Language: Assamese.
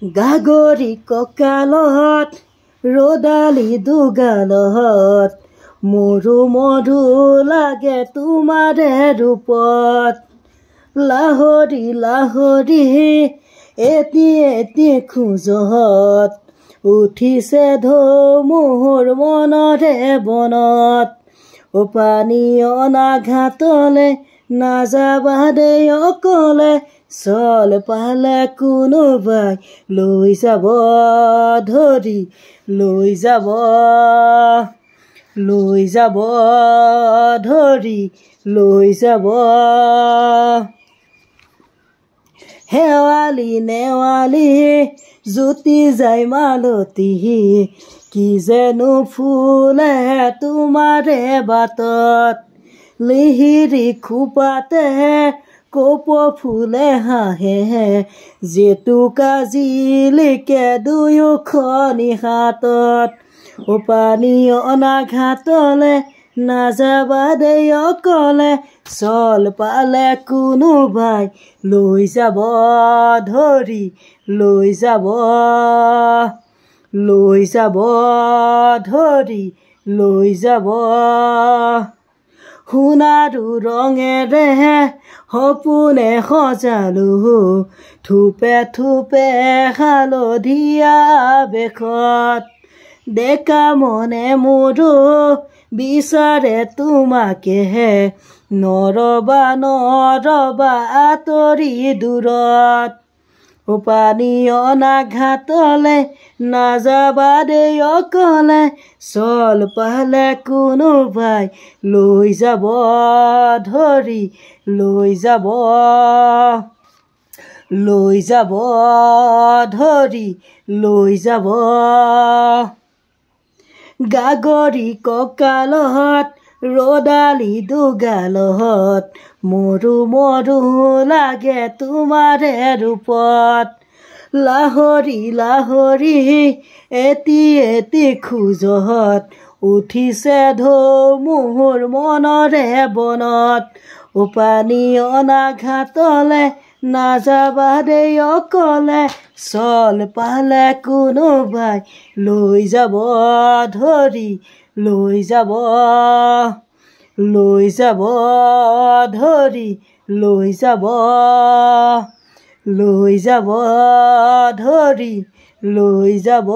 গাগৰি কঁকালত ৰদালি দুগালত মধু মধু লাগে তোমাৰে ৰূপত লাহৰি লাহৰি এটি খোজত উঠিছে ঢৌ মোৰ মনৰে বনত পানী অনাঘাতলে নাযাবা দেই অকলে চল পালে কোনোবাই লৈ যাব ধৰি লৈ যাব ধৰি লৈ যাব হেৱালি নেৱালি জ্যোতি যায় মালতী কি যেনো ফুলে তোমাৰে বাটত লিহিৰি খোপাতে কপ ফুলে হাঁহে জেতুকা জিলিকে দুয়োখনি হাতত পানী অনাঘাতলে নাযাবা দেই অকলে চল পালে কোনোবাই লৈ যাব ধৰি লৈ যাব ধৰি লৈ যাব সোণাৰু ৰঙেৰে সপোনে সজালো থোপে থোপে হালধীয়া বেশত ডেকা মনে মোৰো বিচাৰে তোমাকেহে নৰবা নৰবা আঁতৰি দূৰত পানী অনাঘাতলে নাযাবা দেই অকলে চল পালে কোনোবাই লৈ যাব ধৰি লৈ যাব ধৰি লৈ যাব গাগৰি কঁকালত ৰদালি দুগালত মধু মধু লাগে তোমাৰে ৰূপত লাহৰি লাহৰি এটি খোজত উঠিছে ঢৌ মোৰ মনৰে বনত পানী অনাঘাতলে নাযাবা দেই অকলে চল পালে কোনোবাই লৈ যাব ধৰি লৈ যাব ধৰি লৈ যাব ধৰি লৈ যাব